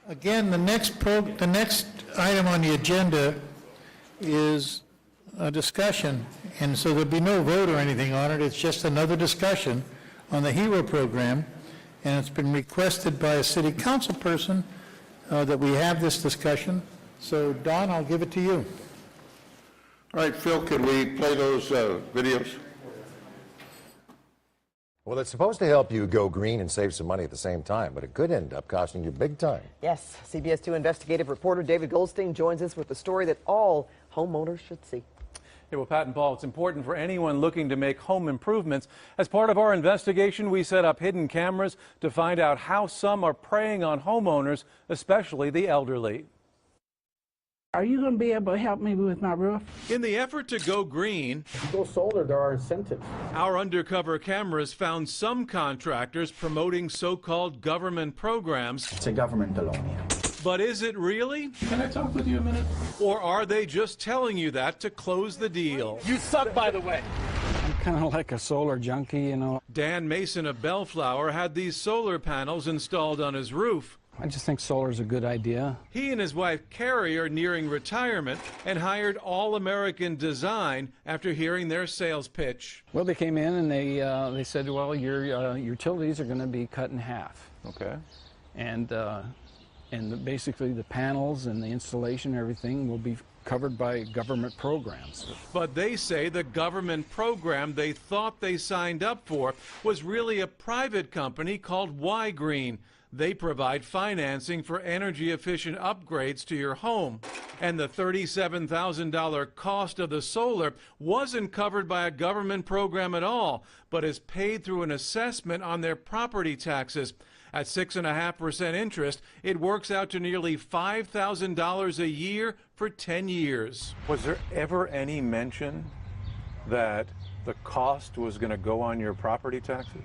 Again, the next item on the agenda is a discussion, and so there'll be no vote or anything on it. It's just another discussion on the HERO program, and it's been requested by a city council person that we have this discussion. So, Don, I'll give it to you. All right, Phil, could we play those videos? Well, it's supposed to help you go green and save some money at the same time, but it could end up costing you big time. Yes, CBS 2 investigative reporter David Goldstein joins us with a story that all homeowners should see. Yeah, well, Pat and Paul, it's important for anyone looking to make home improvements. As part of our investigation, we set up hidden cameras to find out how some are preying on homeowners, especially the elderly. Are you going to be able to help me with my roof? In the effort to go green, If you go solar, there are incentives. our undercover cameras found some contractors promoting so-called government programs. It's a governmental loan, yeah. But is it really? Can I talk with you a minute? Or are they just telling you that to close the deal? You suck, by the way. I'm kind of like a solar junkie, you know. Dan Mason of Bellflower had these solar panels installed on his roof. I just think solar's a good idea. He and his wife Carrie are nearing retirement and hired All American Design after hearing their sales pitch. Well, they came in and they said, well, your utilities are going to be cut in half. Okay. And basically the panels and the installation and everything will be covered by government programs. But they say the government program they thought they signed up for was really a private company called Y Green. They provide financing for energy-efficient upgrades to your home. And the $37,000 cost of the solar wasn't covered by a government program at all, but is paid through an assessment on their property taxes. At 6.5% interest, it works out to nearly $5,000 a year for 10 years. Was there ever any mention that the cost was going to go on your property taxes?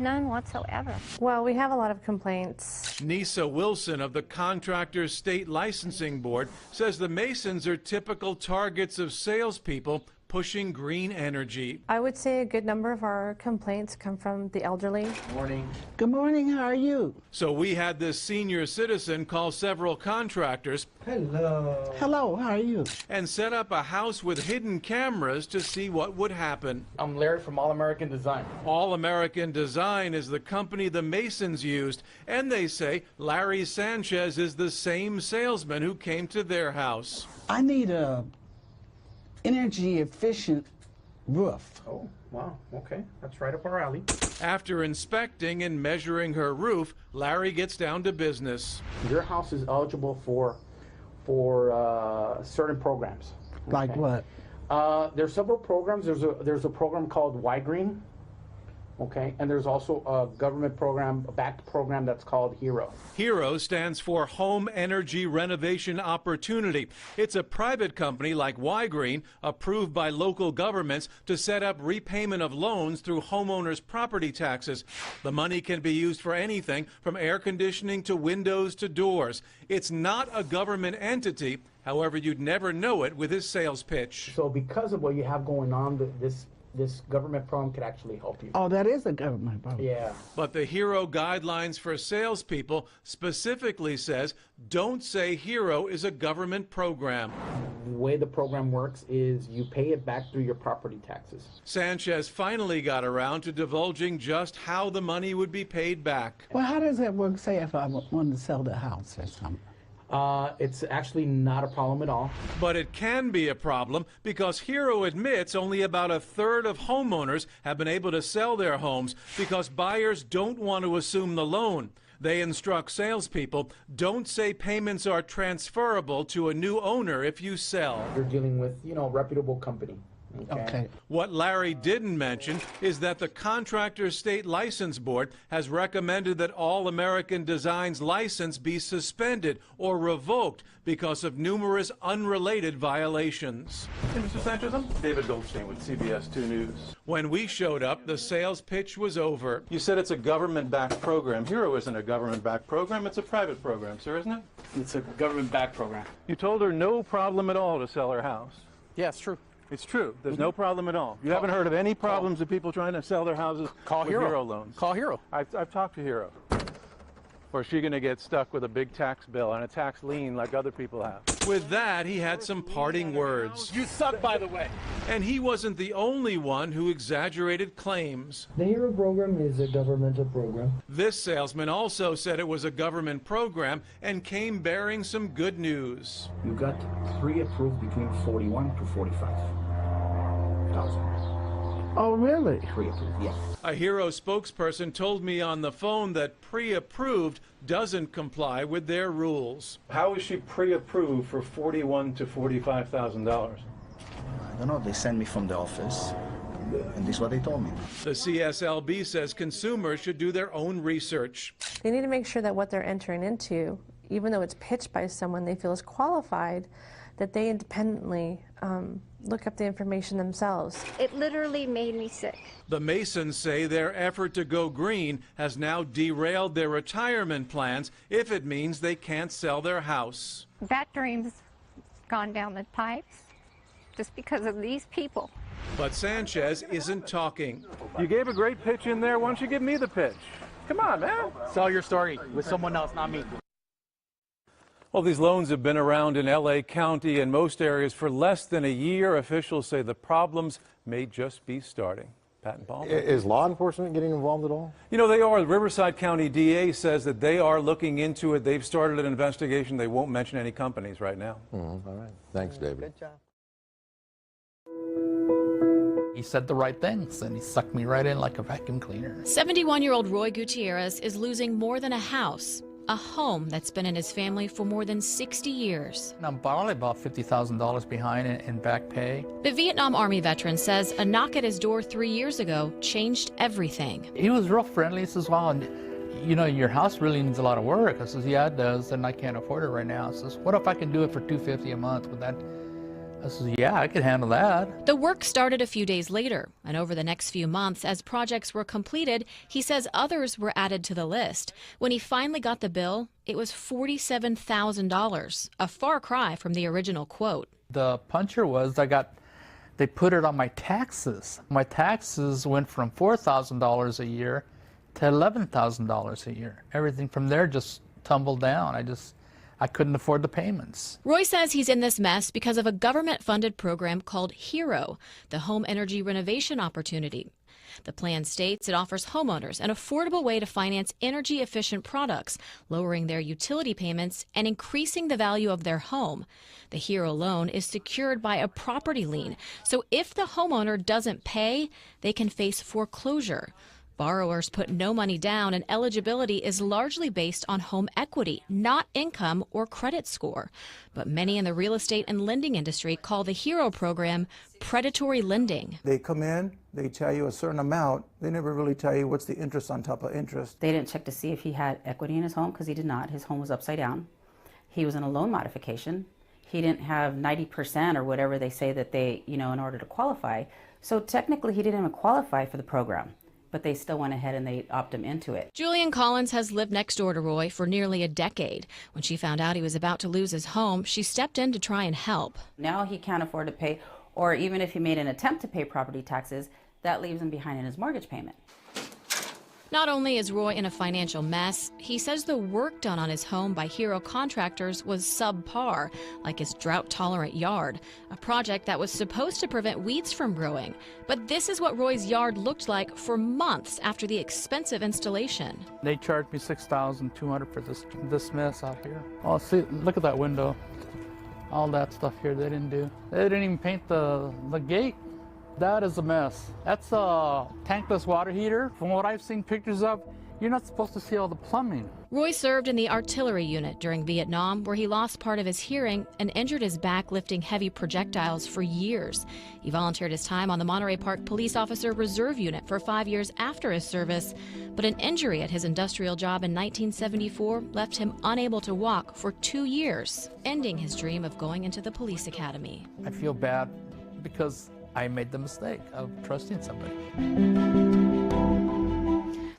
None whatsoever. Well, we have a lot of complaints. Nisa Wilson of the Contractors State Licensing Board says the Masons are typical targets of salespeople pushing green energy. I would say a good number of our complaints come from the elderly. Morning. Good morning, how are you? So we had this senior citizen call several contractors Hello. Hello, how are you? and set up a house with hidden cameras to see what would happen. I'm Larry from All American Design. All American Design is the company the Masons used, and they say Larry Sanchez is the same salesman who came to their house. I need a energy efficient roof. Oh, wow. Okay. That's right up our alley. After inspecting and measuring her roof, Larry gets down to business. Your house is eligible for certain programs. Like Okay. what? There's several programs. There's a program called Y Green. Okay, and there's also a government program, a backed program that's called HERO. HERO stands for Home Energy Renovation Opportunity. It's a private company like Y Green, approved by local governments to set up repayment of loans through homeowners' property taxes. The money can be used for anything from air conditioning to windows to doors. It's not a government entity. However, you'd never know it with his sales pitch. So because of what you have going on, this government program could actually help you. Oh, that is a government program. Yeah. But the HERO guidelines for salespeople specifically says don't say HERO is a government program. The way the program works is you pay it back through your property taxes. Sanchez finally got around to divulging just how the money would be paid back. Well, how does that work, say, if I wanted to sell the house or something? It's actually not a problem at all. But it can be a problem because HERO admits only about a third of homeowners have been able to sell their homes because buyers don't want to assume the loan. They instruct salespeople, don't say payments are transferable to a new owner if you sell. You're dealing with, a reputable company. Okay. What Larry didn't mention is that the Contractors State License Board has recommended that All American Design's license be suspended or revoked because of numerous unrelated violations. Hey, Mr. Sanchez, I'm David Goldstein with CBS 2 News. When we showed up, the sales pitch was over. You said it's a government-backed program. HERO isn't a government-backed program. It's a private program, sir, isn't it? It's a government-backed program. You told her no problem at all to sell her house. Yeah, it's true. It's true. There's no problem at all. You haven't heard of any problems of people trying to sell their houses Call with HERO. HERO loans? Call HERO. I've talked to HERO. Or is she going to get stuck with a big tax bill and a tax lien like other people have? With that, he had some parting words. You suck, by the way. And he wasn't the only one who exaggerated claims. The HERO program is a governmental program. This salesman also said it was a government program and came bearing some good news. You got pre-approved between 41 to 45,000. Oh, really? Pre-approved, yes. A HERO spokesperson told me on the phone that pre-approved doesn't comply with their rules. How is she pre-approved for $41,000 to $45,000? I don't know. They sent me from the office, and this is what they told me. The CSLB says consumers should do their own research. They need to make sure that what they're entering into, even though it's pitched by someone they feel is qualified, that they independently look up the information themselves. It literally made me sick. The Masons say their effort to go green has now derailed their retirement plans if it means they can't sell their house. That dream's gone down the pipes just because of these people. But Sanchez isn't talking. You gave a great pitch in there. Why don't you give me the pitch? Come on, man. Sell your story with someone else, not me. Well, these loans have been around in L.A. County and most areas for less than a year. Officials say the problems may just be starting. Pat and Paul? Is law enforcement getting involved at all? You know, they are. The Riverside County DA says that they are looking into it. They've started an investigation. They won't mention any companies right now. All right. Thanks, David. Good job. He said the right things, and he sucked me right in like a vacuum cleaner. 71-year-old Roy Gutierrez is losing more than a house, a home that's been in his family for more than 60 years. I'm probably about $50,000 behind in back pay. The Vietnam Army veteran says a knock at his door 3 years ago changed everything. He was real friendly. He says, well, you know, your house really needs a lot of work. I says, yeah, it does, and I can't afford it right now. I says, what if I can do it for $250 a month? Would that? I says, yeah, I could handle that. The work started a few days later, and over the next few months, as projects were completed, he says others were added to the list. When he finally got the bill, it was $47,000, a far cry from the original quote. The puncher was they put it on my taxes. My taxes went from $4,000 a year to $11,000 a year. Everything from there just tumbled down. I couldn't afford the payments. Roy says he's in this mess because of a government-funded program called HERO, the Home Energy Renovation Opportunity. The plan states it offers homeowners an affordable way to finance energy-efficient products, lowering their utility payments and increasing the value of their home. The HERO loan is secured by a property lien, so if the homeowner doesn't pay, they can face foreclosure. Borrowers put no money down, and eligibility is largely based on home equity, not income or credit score. But many in the real estate and lending industry call the HERO program predatory lending. They come in, they tell you a certain amount, they never really tell you what's the interest on top of interest. They didn't check to see if he had equity in his home, because he did not. His home was upside down. He was in a loan modification. He didn't have 90% or whatever they say that they, in order to qualify. So technically he didn't even qualify for the program, but they still went ahead and they opted him into it. Julian Collins has lived next door to Roy for nearly a decade. When she found out he was about to lose his home, she stepped in to try and help. Now he can't afford to pay, or even if he made an attempt to pay property taxes, that leaves him behind in his mortgage payment. Not only is Roy in a financial mess, he says the work done on his home by HERO contractors was subpar, like his drought-tolerant yard, a project that was supposed to prevent weeds from growing. But this is what Roy's yard looked like for months after the expensive installation. They charged me $6,200 for this mess out here. Oh, see, look at that window. All that stuff here they didn't do. They didn't even paint the gate. That is a mess. That's a tankless water heater. From what I've seen pictures of, you're not supposed to see all the plumbing. Roy served in the artillery unit during Vietnam, where he lost part of his hearing and injured his back lifting heavy projectiles for years. He volunteered his time on the Monterey Park Police Officer Reserve Unit for 5 years after his service, but an injury at his industrial job in 1974 left him unable to walk for 2 years, ending his dream of going into the police academy. I feel bad because I made the mistake of trusting somebody.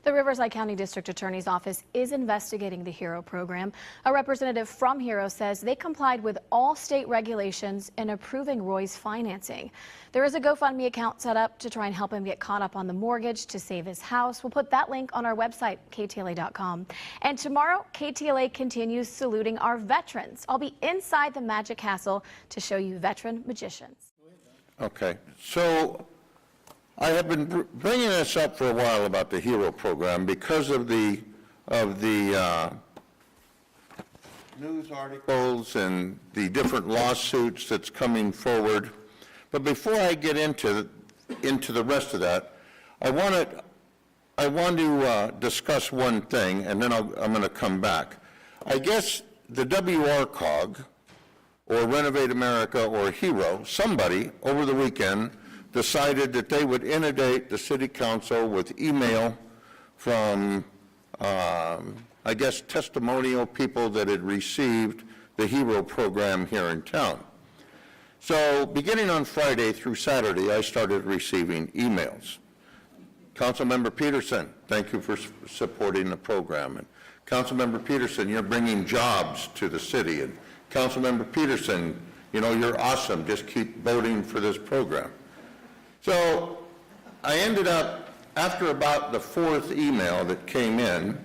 The The Riverside County District Attorney's Office is investigating the HERO program. A representative from HERO says they complied with all state regulations in approving Roy's financing. There is a GoFundMe account set up to try and help him get caught up on the mortgage to save his house. We'll put that link on our website, KTLA.com. And tomorrow, KTLA continues saluting our veterans. I'll be inside the Magic Castle to show you veteran magicians. Okay, so I have been bringing this up for a while about the HERO program because of the news articles and the different lawsuits that's coming forward. But before I get into the rest of that, I want to discuss one thing, and then I'm going to come back. I guess the WRCOG, or Renovate America, or HERO, somebody over the weekend decided that they would inundate the city council with email from, I guess, testimonial people that had received the HERO program here in town. So beginning on Friday through Saturday, I started receiving emails. Councilmember Peterson, thank you for supporting the program. And Councilmember Peterson, you're bringing jobs to the city. And Councilmember Peterson, you know, you're awesome. Just keep voting for this program. So I ended up, after about the fourth email that came in,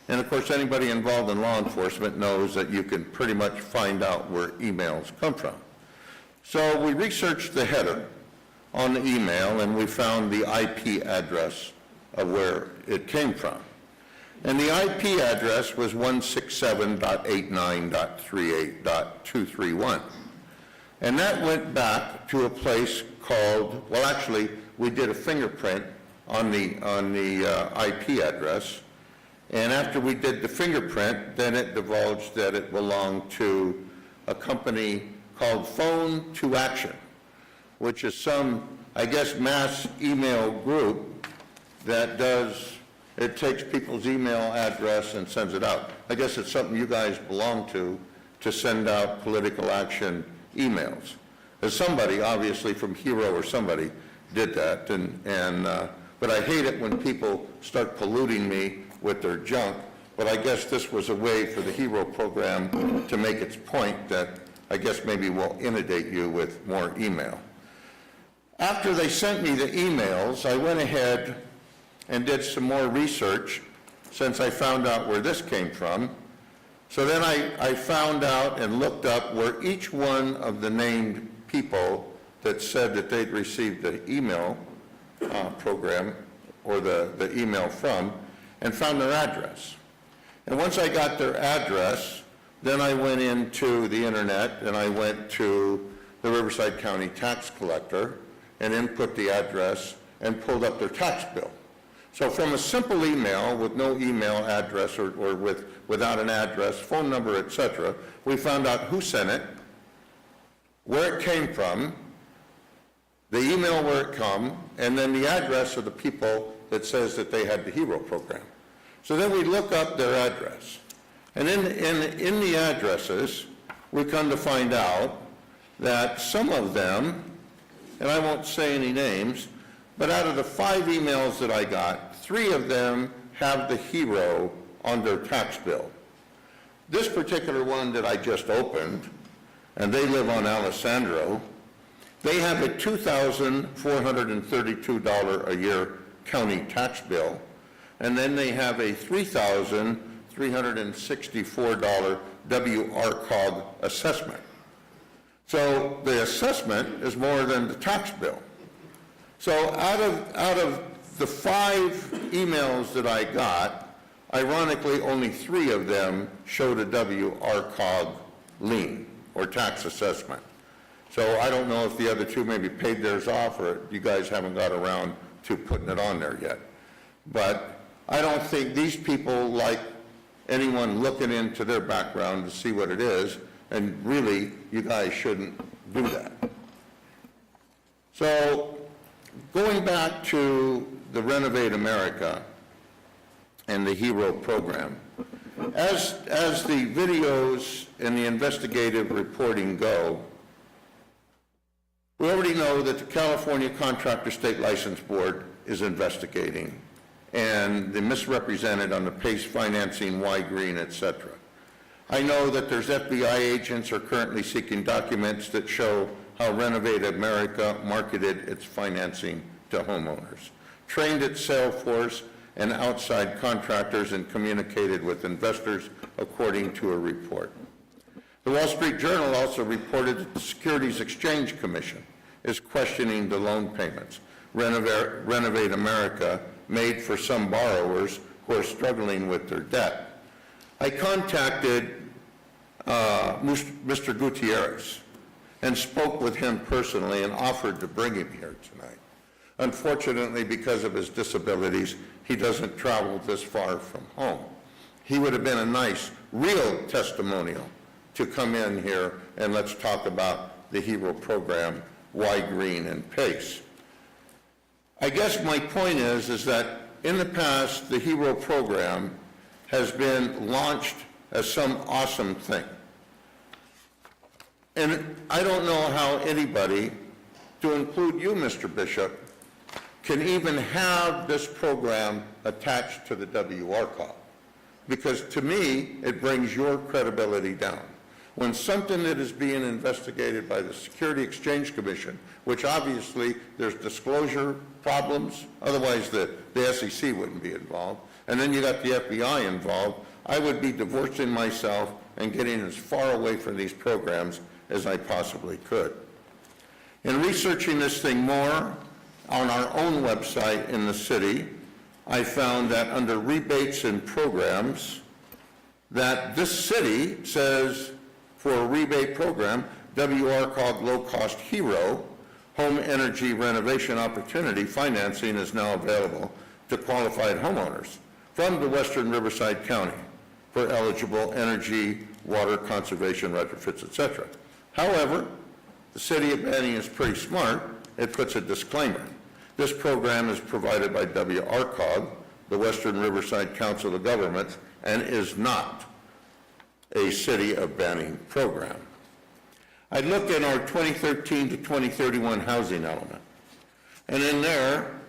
and of course anybody involved in law enforcement knows that you can pretty much find out where emails come from. So we researched the header on the email and we found the IP address of where it came from. And the IP address was 167.89.38.231. And that went back to a place called, well actually we did a fingerprint on the IP address. And after we did the fingerprint, then it divulged that it belonged to a company called Phone to Action, which is some, I guess, mass email group that it takes people's email address and sends it out. I guess it's something you guys belong to send out political action emails. There's somebody, obviously from HERO or somebody, did that, but I hate it when people start polluting me with their junk, but I guess this was a way for the HERO program to make its point that I guess maybe we'll inundate you with more email. After they sent me the emails, I went ahead and did some more research since I found out where this came from. So then I found out and looked up where each one of the named people that said that they'd received the email program or the email from, and found their address. And once I got their address, then I went into the internet and I went to the Riverside County tax collector and input the address and pulled up their tax bill. So from a simple email with no email address or without an address, phone number, etc., we found out who sent it, where it came from, the email where it come, and then the address of the people that says that they had the HERO program. So then we look up their address. And in the addresses, we come to find out that some of them, and I won't say any names, but out of the 5 emails that I got, 3 of them have the HERO on their tax bill. This particular one that I just opened, and they live on Alessandro, they have a $2,432 a year county tax bill, and then they have a $3,364 WRCOG assessment. So the assessment is more than the tax bill. So out of the 5 emails that I got, ironically only 3 of them showed a WRCOG lien or tax assessment. So I don't know if the other 2 maybe paid theirs off or you guys haven't got around to putting it on there yet. But I don't think these people like anyone looking into their background to see what it is, and really, you guys shouldn't do that. So going back to the Renovate America and the HERO program, as the videos and the investigative reporting go, we already know that the California Contractor State License Board is investigating and the misrepresented on the PACE financing, Y Green, etc. I know that there's FBI agents are currently seeking documents that show how Renovate America marketed its financing to homeowners, trained its sales force and outside contractors, and communicated with investors, according to a report. The Wall Street Journal also reported that the Securities Exchange Commission is questioning the loan payments Renovate America made for some borrowers who are struggling with their debt. I contacted Mr. Gutierrez and spoke with him personally and offered to bring him here tonight. Unfortunately, because of his disabilities, he doesn't travel this far from home. He would have been a nice, real testimonial to come in here and let's talk about the HERO program, Y Green and PACE. I guess my point is that in the past, the HERO program has been launched as some awesome thing. And I don't know how anybody, to include you, Mr. Bishop, can even have this program attached to the WRCOG. Because to me, it brings your credibility down. When something that is being investigated by the Security Exchange Commission, which obviously there's disclosure problems, otherwise the SEC wouldn't be involved, and then you got the FBI involved, I would be divorcing myself and getting as far away from these programs as I possibly could. In researching this thing more on our own website in the city, I found that under rebates and programs, that this city says for a rebate program, WRCOG low-cost HERO, home energy renovation opportunity financing is now available to qualified homeowners from the Western Riverside County for eligible energy, water conservation retrofits, etc. However, the city of Banning is pretty smart. It puts a disclaimer. This program is provided by WRCOG, the Western Riverside Council of Governments, and is not a City of Banning program. I look at our 2013 to 2031 housing element, and in there,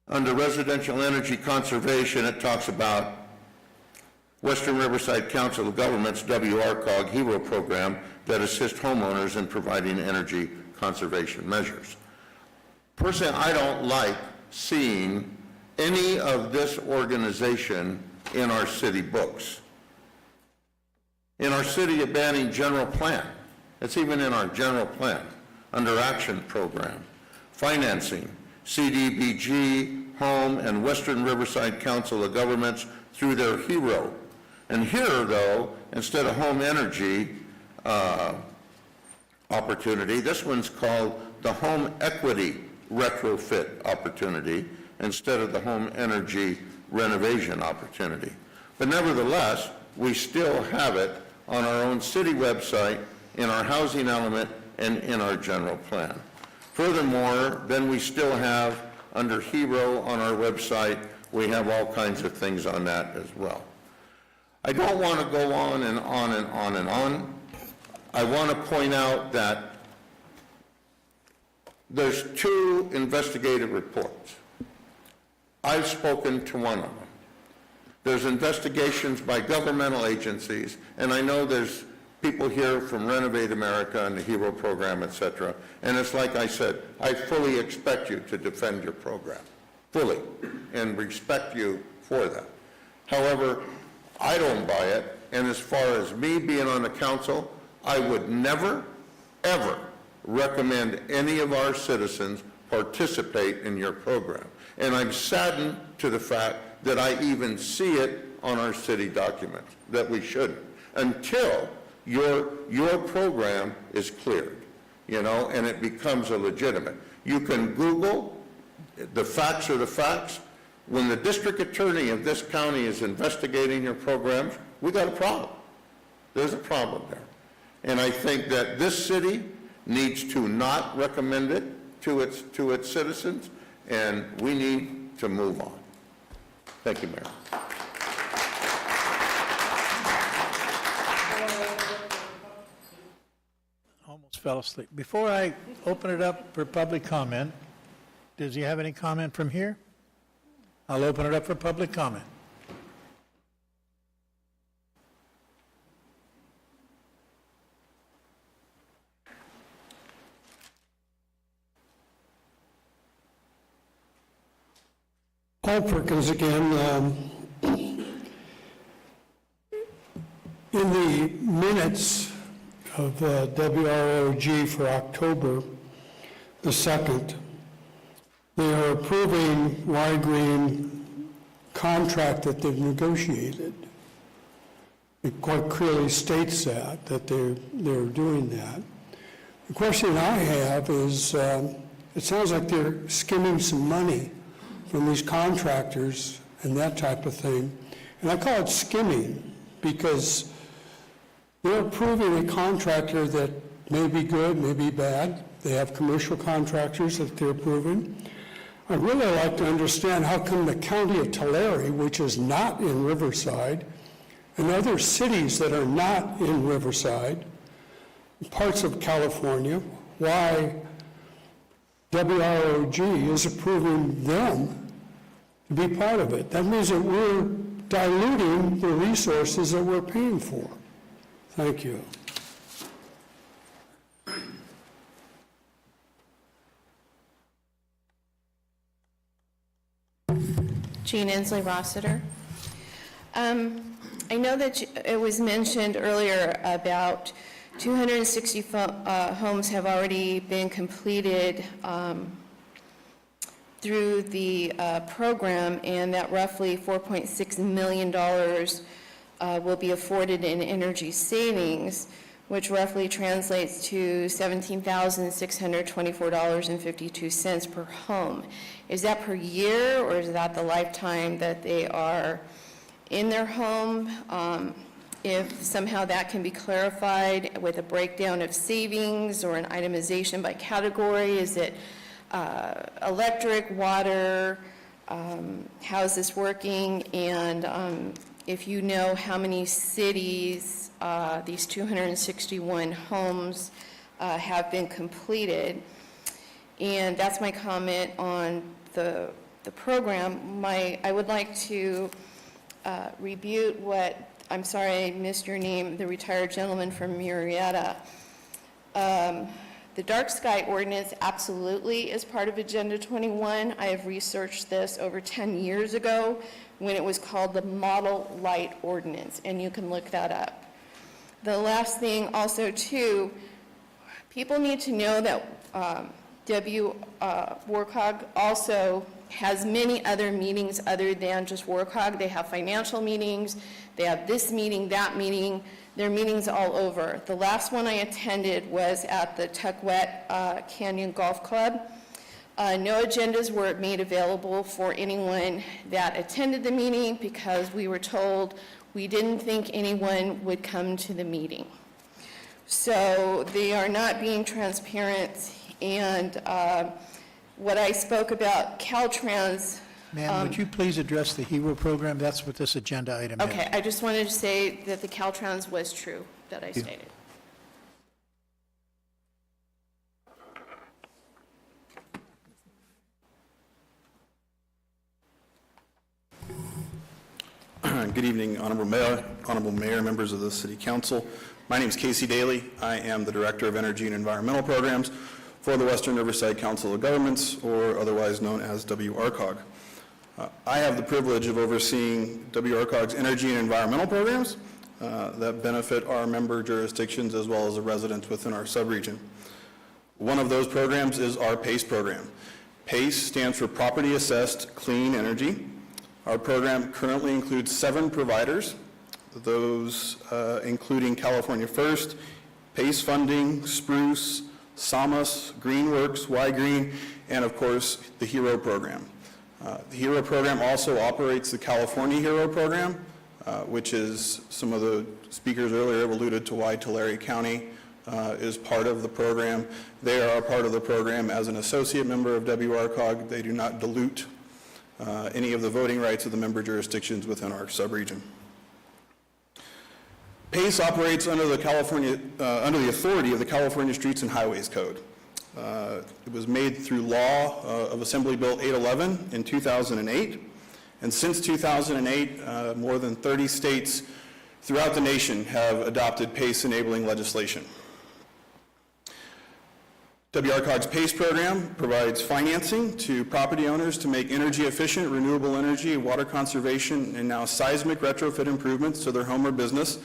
under residential energy conservation, it talks about Western Riverside Council of Governments, WRCOG HERO program that assists homeowners in providing energy conservation measures. Personally, I don't like seeing any of this organization in our city books. In our City of Banning general plan, it's even in our general plan, under action program, financing, CDBG, Home, and Western Riverside Council of Governments through their HERO. And here, though, instead of home energy opportunity, this one's called the home equity retrofit opportunity instead of the home energy renovation opportunity. But nevertheless, we still have it on our own city website, in our housing element, and in our general plan. Furthermore, then we still have, under HERO on our website, we have all kinds of things on that as well. I don't want to go on and on and on and on. I want to point out that there's two investigative reports. I've spoken to one of them. There's investigations by governmental agencies, and I know there's people here from Renovate America and the HERO program, et cetera. And it's like I said, I fully expect you to defend your program, fully, and respect you for that. However, I don't buy it, and as far as me being on the council, I would never, ever recommend any of our citizens participate in your program. And I'm saddened to the fact that I even see it on our city documents, that we shouldn't, until your program is cleared, you know, and it becomes a legitimate. You can Google, the facts are the facts. When the district attorney of this county is investigating your programs, we got a problem. There's a problem there. And I think that this city needs to not recommend it to its citizens, and we need to move on. Thank you, Mayor. Almost fell asleep. Before I open it up for public comment, does he have any comment from here? I'll open it up for public comment. Paul Perkins again. In the minutes of WROG for October the 2nd, they are approving Y-Green contract that they've negotiated. It quite clearly states that they're doing that. The question I have is, it sounds like they're skimming some money from these contractors and that type of thing. And I call it skimming because they're approving a contractor that may be good, may be bad. They have commercial contractors that they're approving. I'd really like to understand how come the county of Tulare, which is not in Riverside, and other cities that are not in Riverside, parts of California, why WROG is approving them to be part of it. That means that we're diluting the resources that we're paying for. Thank you. Jean Inslee Rossiter. I know that it was mentioned earlier about 260 homes have already been completed through the program, and that roughly $4.6 million will be afforded in energy savings, which roughly translates to $17,624.52 per home. Is that per year, or is that the lifetime that they are in their home? If somehow that can be clarified with a breakdown of savings or an itemization by category, is it electric, water, how is this working? And if you know how many cities these 261 homes have been completed. And that's my comment on the program. I would like to rebut what, I'm sorry I missed your name, the retired gentleman from Murrieta. The dark sky ordinance absolutely is part of Agenda 21. I have researched this over 10 years ago when it was called the Model Light Ordinance, and you can look that up. The last thing also too, people need to know that WRCOG also has many other meetings other than just WRCOG. They have financial meetings, they have this meeting, that meeting, there are meetings all over. The last one I attended was at the Tuckwet Canyon Golf Club. No agendas were made available for anyone that attended the meeting because we were told we didn't think anyone would come to the meeting. So they are not being transparent, and what I spoke about Caltrans. Ma'am, would you please address the HERO program? That's what this agenda item is. Okay, I just wanted to say that the Caltrans was true, that I stated. Good evening, Honorable Mayor, members of the City Council. My name is Casey Daly. I am the Director of Energy and Environmental Programs for the Western Riverside Council of Governments, or otherwise known as WRCOG. I have the privilege of overseeing WRCOG's energy and environmental programs that benefit our member jurisdictions as well as the residents within our subregion. One of those programs is our PACE program. PACE stands for Property Assessed Clean Energy. Our program currently includes 7 providers, those including California First, PACE Funding, Spruce, SAMUS, Greenworks, Y-Green, and of course the HERO program. The HERO program also operates the California HERO program, which is, some of the speakers earlier have alluded to why Tulare County is part of the program. They are a part of the program as an associate member of WRCOG. They do not dilute any of the voting rights of the member jurisdictions within our subregion. PACE operates under the authority of the California Streets and Highways Code. It was made through law of Assembly Bill 811 in 2008, And since 2008, more than 30 states throughout the nation have adopted PACE-enabling legislation. WRCOG's PACE program provides financing to property owners to make energy-efficient, renewable energy, water conservation, and now seismic retrofit improvements to their home or business,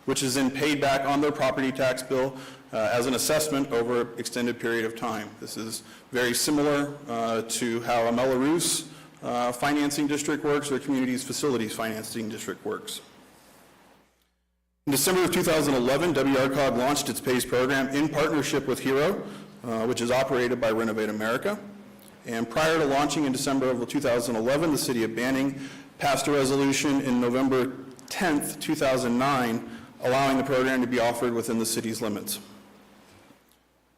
which is then paid back on their property tax bill as an assessment over an extended period of time. This is very similar to how a Melrose financing district works or Communities Facilities Financing District works. In December of 2011, WRCOG launched its PACE program in partnership with HERO, which is operated by Renovate America. And prior to launching in December of 2011, the City of Banning passed a resolution in November 10th, 2009, allowing the program to be offered within the city's limits.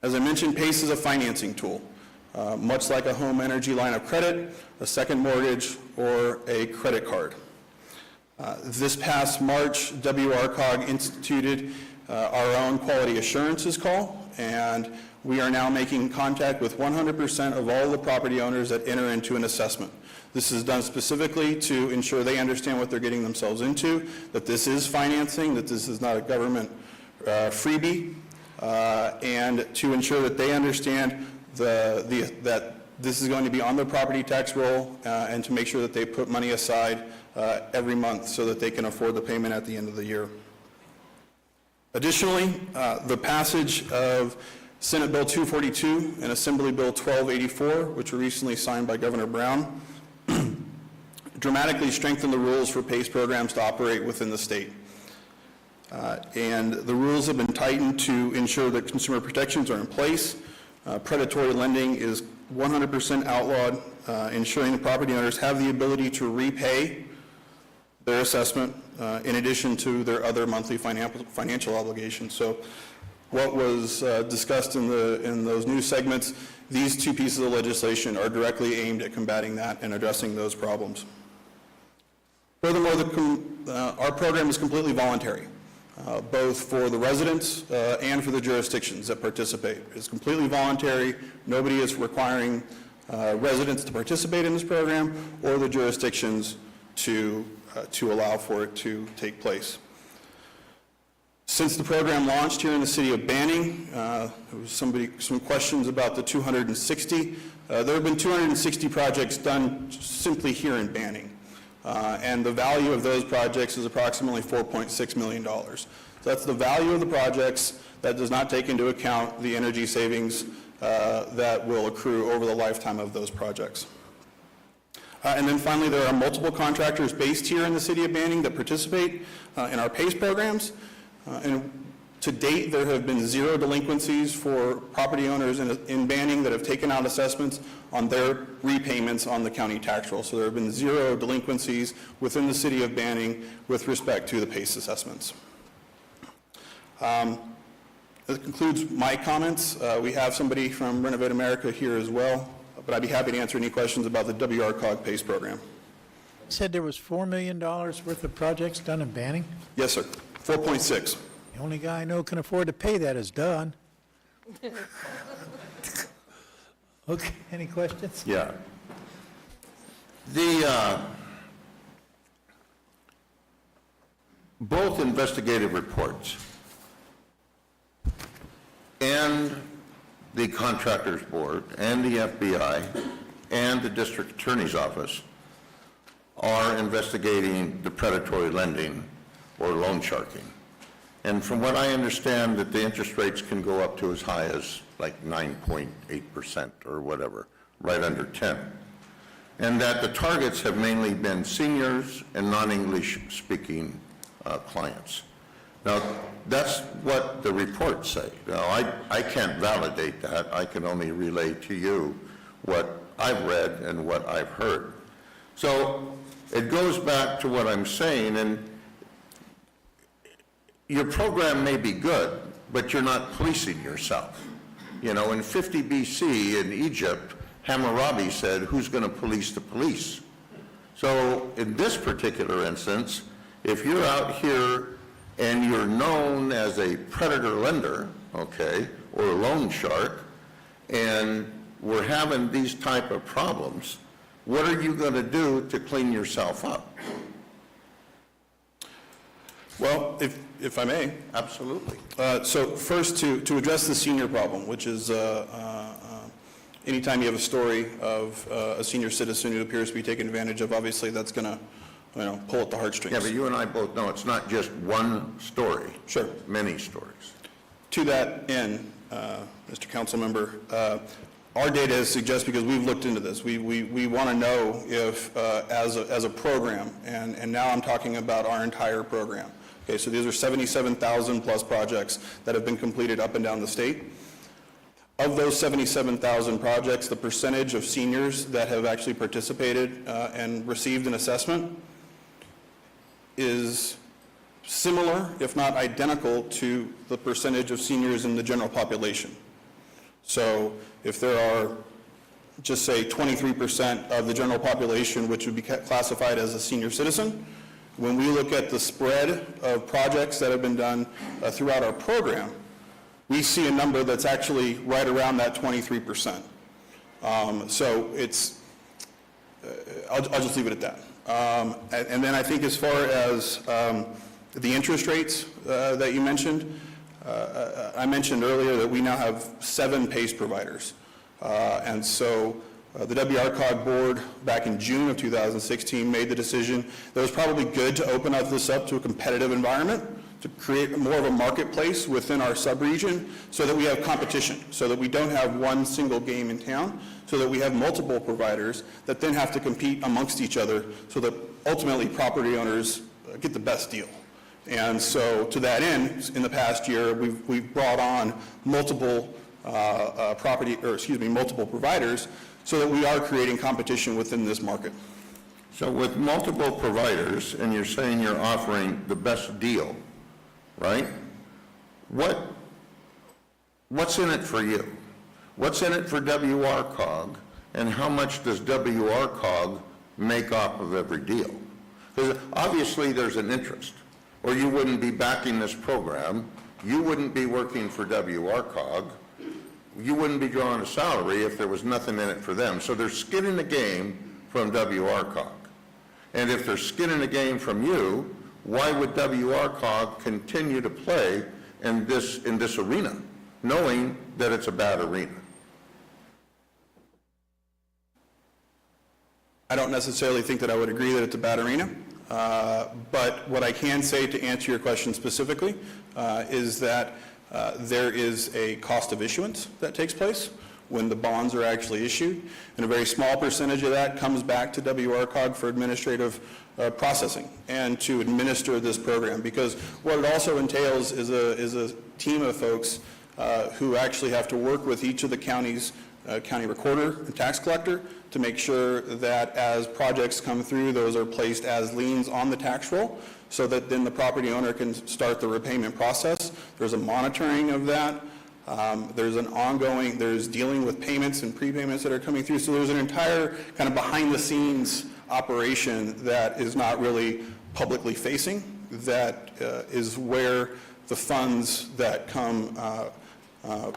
As I mentioned, PACE is a financing tool, much like a home energy line of credit, a second mortgage, or a credit card. This past March, WRCOG instituted our own quality assurances call, and we are now making contact with 100% of all the property owners that enter into an assessment. This is done specifically to ensure they understand what they're getting themselves into, that this is financing, that this is not a government freebie, and to ensure that they understand that this is going to be on their property tax roll, and to make sure that they put money aside every month so that they can afford the payment at the end of the year. Additionally, the passage of Senate Bill 242 and Assembly Bill 1284, which were recently signed by Governor Brown, dramatically strengthened the rules for PACE programs to operate within the state. And the rules have been tightened to ensure that consumer protections are in place. Predatory lending is 100% outlawed, ensuring that property owners have the ability to repay their assessment in addition to their other monthly financial obligations. So what was discussed in those new segments, these two pieces of legislation are directly aimed at combating that and addressing those problems. Furthermore, our program is completely voluntary, both for the residents and for the jurisdictions that participate. It's completely voluntary. Nobody is requiring residents to participate in this program or the jurisdictions to allow for it to take place. Since the program launched here in the city of Banning, there was some questions about the 260. There have been 260 projects done simply here in Banning, and the value of those projects is approximately $4.6 million. So that's the value of the projects. That does not take into account the energy savings that will accrue over the lifetime of those projects. And then finally, there are multiple contractors based here in the city of Banning that participate in our PACE programs. And to date, there have been 0 delinquencies for property owners in Banning that have taken out assessments on their repayments on the county tax roll. So there have been 0 delinquencies within the city of Banning with respect to the PACE assessments. That concludes my comments. We have somebody from Renovate America here as well, but I'd be happy to answer any questions about the WRCOG PACE program. Said there was $4 million worth of projects done in Banning? Yes, sir. 4.6. The only guy I know can afford to pay that is Don. Okay, any questions? Yeah. Both investigative reports and the Contractors Board and the FBI and the District Attorney's Office are investigating the predatory lending or loan sharking. And from what I understand, that the interest rates can go up to as high as like 9.8% or whatever, right under 10. And that the targets have mainly been seniors and non-English speaking clients. Now, that's what the reports say. Now, I can't validate that. I can only relay to you what I've read and what I've heard. So it goes back to what I'm saying, and your program may be good, but you're not policing yourself. You know, in 50 BC in Egypt, Hammurabi said, who's going to police the police? So in this particular instance, if you're out here and you're known as a predator lender, okay, or a loan shark, and we're having these type of problems, what are you going to do to clean yourself up? Well, if I may. Absolutely. So first, to address the senior problem, which is anytime you have a story of a senior citizen who appears to be taken advantage of, obviously that's going to pull at the heartstrings. Yeah, but you and I both know it's not just one story. Sure. Many stories. To that end, Mr. Councilmember, our data suggests, because we've looked into this, we want to know if, as a program, and now I'm talking about our entire program. Okay, so these are 77,000 plus projects that have been completed up and down the state. Of those 77,000 projects, the percentage of seniors that have actually participated and received an assessment is similar, if not identical, to the percentage of seniors in the general population. So if there are, just say, 23% of the general population which would be classified as a senior citizen, when we look at the spread of projects that have been done throughout our program, we see a number that's actually right around that 23%. So it's, I'll just leave it at that. And then I think as far as the interest rates that you mentioned, I mentioned earlier that we now have 7 PACE providers. And so the WRCOG board back in June of 2016 made the decision that it was probably good to open this up to a competitive environment, to create more of a marketplace within our sub-region so that we have competition, so that we don't have one single game in town, so that we have multiple providers that then have to compete amongst each other so that ultimately property owners get the best deal. And so to that end, in the past year, we've brought on multiple multiple providers so that we are creating competition within this market. So with multiple providers, and you're saying you're offering the best deal, right? What's in it for you? What's in it for WRCOG, and how much does WRCOG make off of every deal? Because obviously there's an interest, or you wouldn't be backing this program, you wouldn't be working for WRCOG, you wouldn't be drawing a salary if there was nothing in it for them. So they're skin in the game from WRCOG. And if they're skin in the game from you, why would WRCOG continue to play in this arena, knowing that it's a bad arena? I don't necessarily think that I would agree that it's a bad arena, but what I can say to answer your question specifically is that there is a cost of issuance that takes place when the bonds are actually issued, and a very small percentage of that comes back to WRCOG for administrative processing and to administer this program, because what it also entails is a team of folks who actually have to work with each of the counties, county recorder and tax collector, to make sure that as projects come through, those are placed as liens on the tax roll, so that then the property owner can start the repayment process. There's a monitoring of that. There's dealing with payments and prepayments that are coming through. So there's an entire kind of behind the scenes operation that is not really publicly facing, that is where the funds that come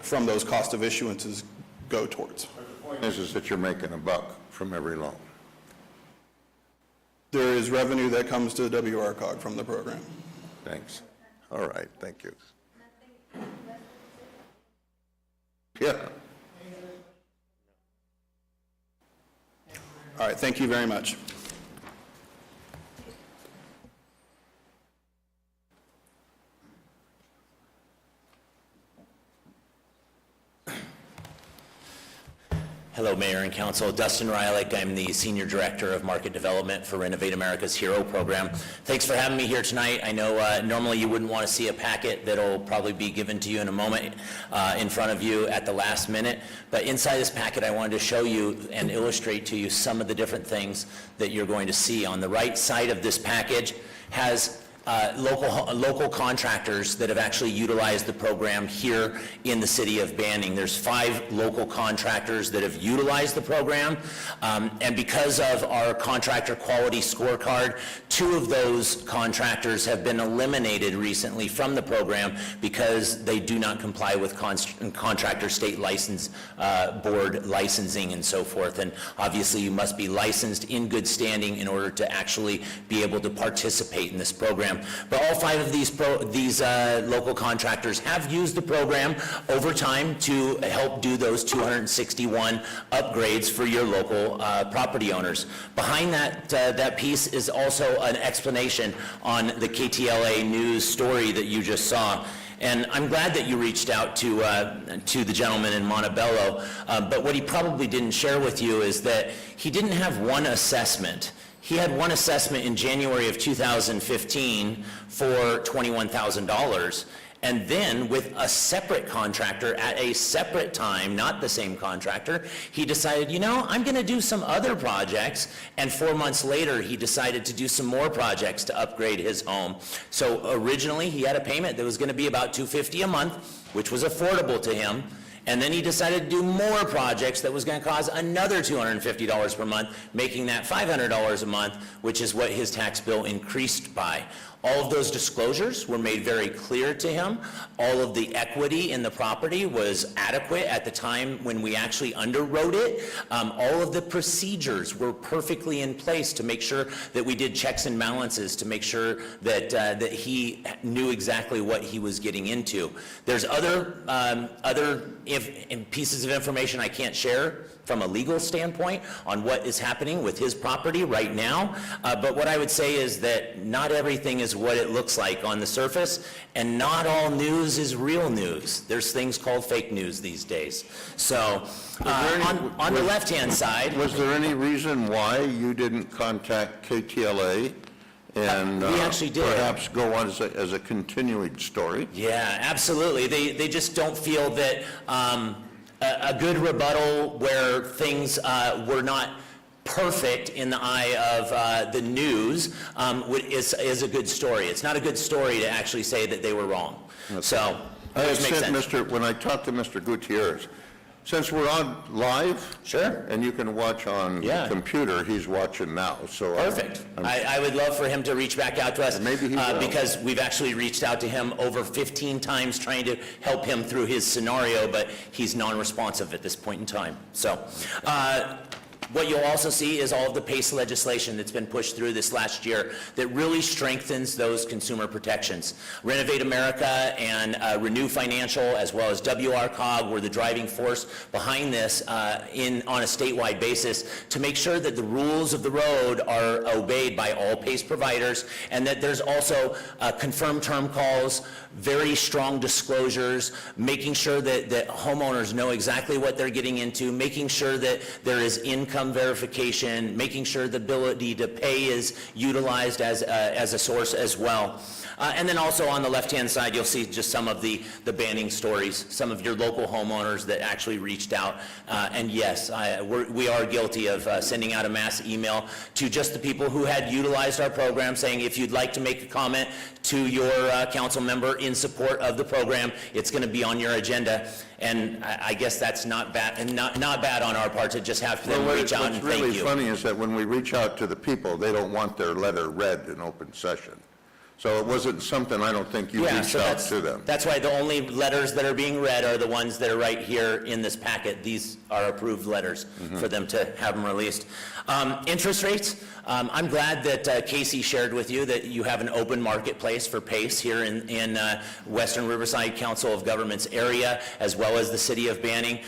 from those cost of issuances go towards. The point is that you're making a buck from every loan. There is revenue that comes to WRCOG from the program. Thanks. All right, thank you. Yeah. All right, thank you very much. Hello, Mayor and Council. Dustin Rylick. I'm the Senior Director of Market Development for Renovate America's HERO program. Thanks for having me here tonight. I know normally you wouldn't want to see a packet that'll probably be given to you in a moment in front of you at the last minute, but inside this packet I wanted to show you and illustrate to you some of the different things that you're going to see. On the right side of this package has local contractors that have actually utilized the program here in the city of Banning. There's 5 local contractors that have utilized the program, and because of our contractor quality scorecard, 2 of those contractors have been eliminated recently from the program because they do not comply with contractor state license board licensing and so forth. And obviously you must be licensed in good standing in order to actually be able to participate in this program. But all 5 of these local contractors have used the program over time to help do those 261 upgrades for your local property owners. Behind that piece is also an explanation on the KTLA news story that you just saw. And I'm glad that you reached out to the gentleman in Montebello, but what he probably didn't share with you is that he didn't have one assessment. He had one assessment in January of 2015 for $21,000, and then with a separate contractor at a separate time, not the same contractor, he decided, you know, I'm going to do some other projects, and 4 months later he decided to do some more projects to upgrade his home. So originally he had a payment that was going to be about $250 a month, which was affordable to him. And then he decided to do more projects that was going to cost another $250 per month, making that $500 a month, which is what his tax bill increased by. All of those disclosures were made very clear to him. All of the equity in the property was adequate at the time when we actually underwrote it. All of the procedures were perfectly in place to make sure that we did checks and balances to make sure that that he knew exactly what he was getting into. There's other pieces of information I can't share from a legal standpoint on what is happening with his property right now. But what I would say is that not everything is what it looks like on the surface, and not all news is real news. There's things called fake news these days. So on the left-hand side... Was there any reason why you didn't contact KTLA and we actually did. Perhaps go on as a continuing story? Yeah, absolutely. They just don't feel that a good rebuttal where things were not perfect in the eye of the news is a good story. It's not a good story to actually say that they were wrong. Okay. So, I which makes sent sense. when I talked to Mr. Gutierrez, since we're on live, sure, and you can watch on the computer, he's watching now. So perfect. I would love for him to reach back out to us, maybe he will. because we've actually reached out to him over 15 times trying to help him through his scenario, but he's non-responsive at this point in time. So. What you'll also see is all of the PACE legislation that's been pushed through this last year that really strengthens those consumer protections. Renovate America and Renew Financial, as well as WRCOG, were the driving force behind this on a statewide basis to make sure that the rules of the road are obeyed by all PACE providers, and that there's also confirmed term calls, very strong disclosures, making sure that homeowners know exactly what they're getting into, making sure that there is income verification, making sure the ability to pay is utilized as a source as well. And then also on the left-hand side, you'll see just some of the Banning stories, some of your local homeowners that actually reached out. And yes, we are guilty of sending out a mass email to just the people who had utilized our program, saying if you'd like to make a comment to your council member in support of the program, it's going to be on your agenda. And I guess that's not bad, and not bad on our part to just have them reach out and thank you. What's really funny is that when we reach out to the people, they don't want their letter read in open session. So it wasn't something, I don't think you reached out to them. That's why the only letters that are being read are the ones that are right here in this packet. These are approved letters for them to have them released. Interest rates, I'm glad that Casey shared with you that you have an open marketplace for PACE here in Western Riverside Council of Governments area, as well as the city of Banning.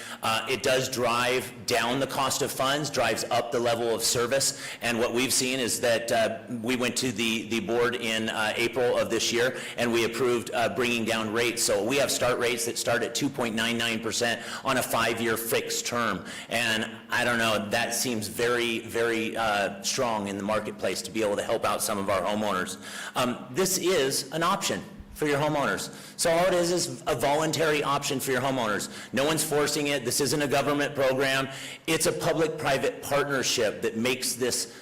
It does drive down the cost of funds, drives up the level of service, and what we've seen is that we went to the board in April of this year, and we approved bringing down rates. So we have start rates that start at 2.99% on a 5-year fixed term. And I don't know, that seems very, very strong in the marketplace to be able to help out some of our homeowners. This is an option for your homeowners. So all it is a voluntary option for your homeowners. No one's forcing it. This isn't a government program. It's a public-private partnership that makes this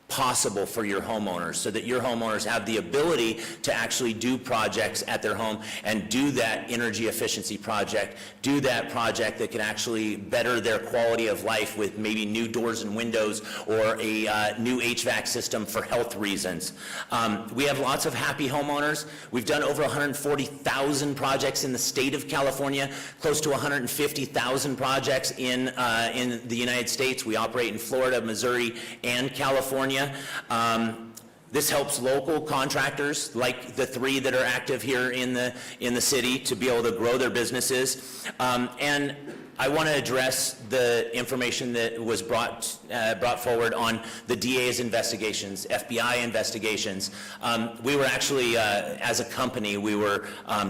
possible for your homeowners, so that your homeowners have the ability to actually do projects at their home and do that energy efficiency project, do that project that can actually better their quality of life with maybe new doors and windows or a new HVAC system for health reasons. We have lots of happy homeowners. We've done over 140,000 projects in the state of California, close to 150,000 projects in the United States. We operate in Florida, Missouri, and California. This helps local contractors like the 3 that are active here in the city to be able to grow their businesses. And I want to address the information that was brought forward on the DA's investigations, FBI investigations. We were actually, as a company, we were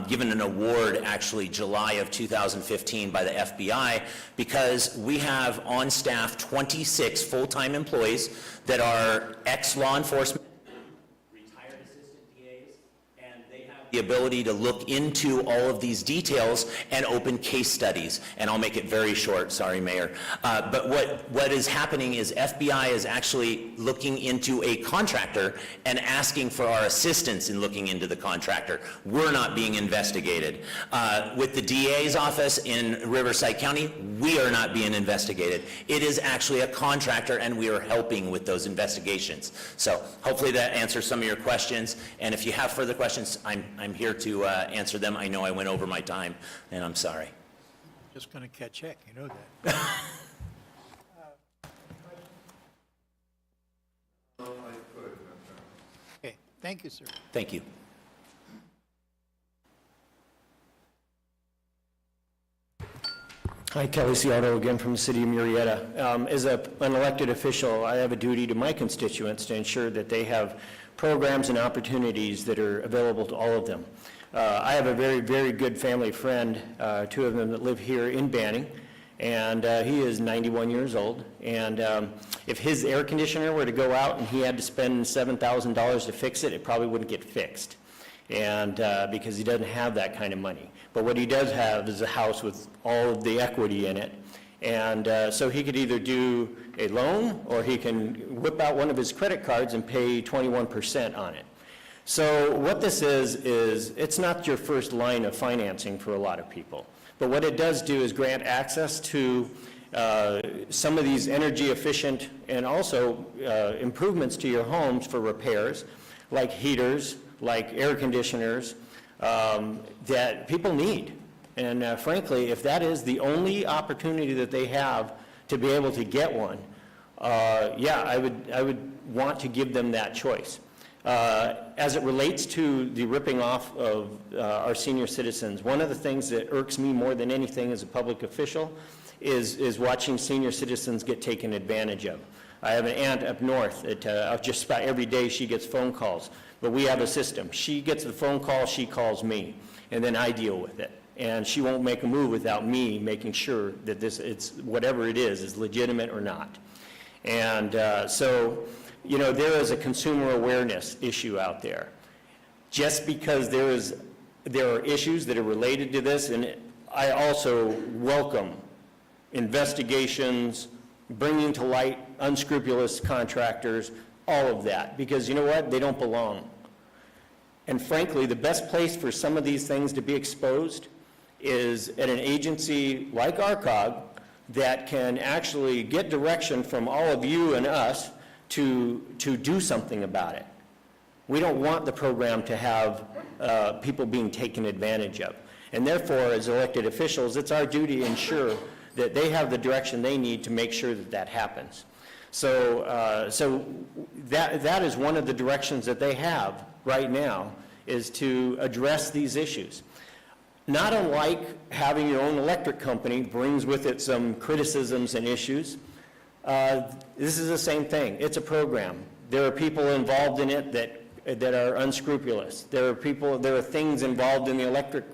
given an award actually July of 2015 by the FBI because we have on staff 26 full-time employees that are ex-law enforcement, retired assistant DAs, and they have the ability to look into all of these details and open case studies. And I'll make it very short, sorry, Mayor. But what is happening is FBI is actually looking into a contractor and asking for our assistance in looking into the contractor. We're not being investigated. With the DA's office in Riverside County, we are not being investigated. It is actually a contractor, and we are helping with those investigations. So hopefully that answers some of your questions. And if you have further questions, I'm here to answer them. I know I went over my time, and I'm sorry. Just going to catch heck, you know that. Okay, thank you, sir. Thank you. Hi, Kelly Ciardo again from the city of Murrieta. As an elected official, I have a duty to my constituents to ensure that they have programs and opportunities that are available to all of them. I have a very, very good family friend, 2 of them that live here in Banning, and he is 91 years old. And if his air conditioner were to go out and he had to spend $7,000 to fix it, it probably wouldn't get fixed, and because he doesn't have that kind of money. But what he does have is a house with all of the equity in it. And so he could either do a loan or he can whip out one of his credit cards and pay 21% on it. So what this is it's not your first line of financing for a lot of people. But what it does do is grant access to some of these energy efficient and also improvements to your homes for repairs, like heaters, like air conditioners, that people need. And frankly, if that is the only opportunity that they have to be able to get one, yeah, I would want to give them that choice. As it relates to the ripping off of our senior citizens, one of the things that irks me more than anything as a public official is watching senior citizens get taken advantage of. I have an aunt up north that just about every day she gets phone calls, but we have a system. She gets the phone call, she calls me, and then I deal with it. And she won't make a move without me making sure that it's whatever it is legitimate or not. And so, you know, there is a consumer awareness issue out there. Just because there are issues that are related to this, and I also welcome investigations, bringing to light unscrupulous contractors, all of that, because you know what? They don't belong. And frankly, the best place for some of these things to be exposed is at an agency like ARCOG that can actually get direction from all of you and us to do something about it. We don't want the program to have people being taken advantage of. And therefore, as elected officials, it's our duty to ensure that they have the direction they need to make sure that that happens. So, that is one of the directions that they have right now, is to address these issues. Not unlike having your own electric company brings with it some criticisms and issues. This is the same thing. It's a program. There are people involved in it that are unscrupulous. There are things involved in the electric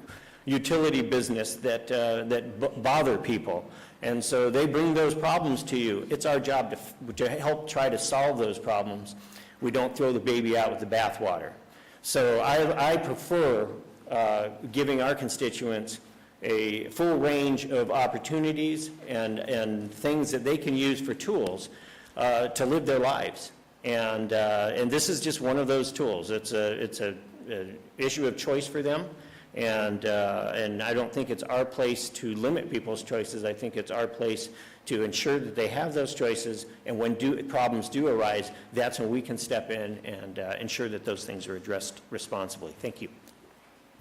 utility business that bother people. And so they bring those problems to you. It's our job to help try to solve those problems. We don't throw the baby out with the bathwater. So I prefer giving our constituents a full range of opportunities and things that they can use for tools to live their lives. And this is just one of those tools. It's a issue of choice for them. And I don't think it's our place to limit people's choices. I think it's our place to ensure that they have those choices, and when problems do arise, that's when we can step in and ensure that those things are addressed responsibly. Thank you.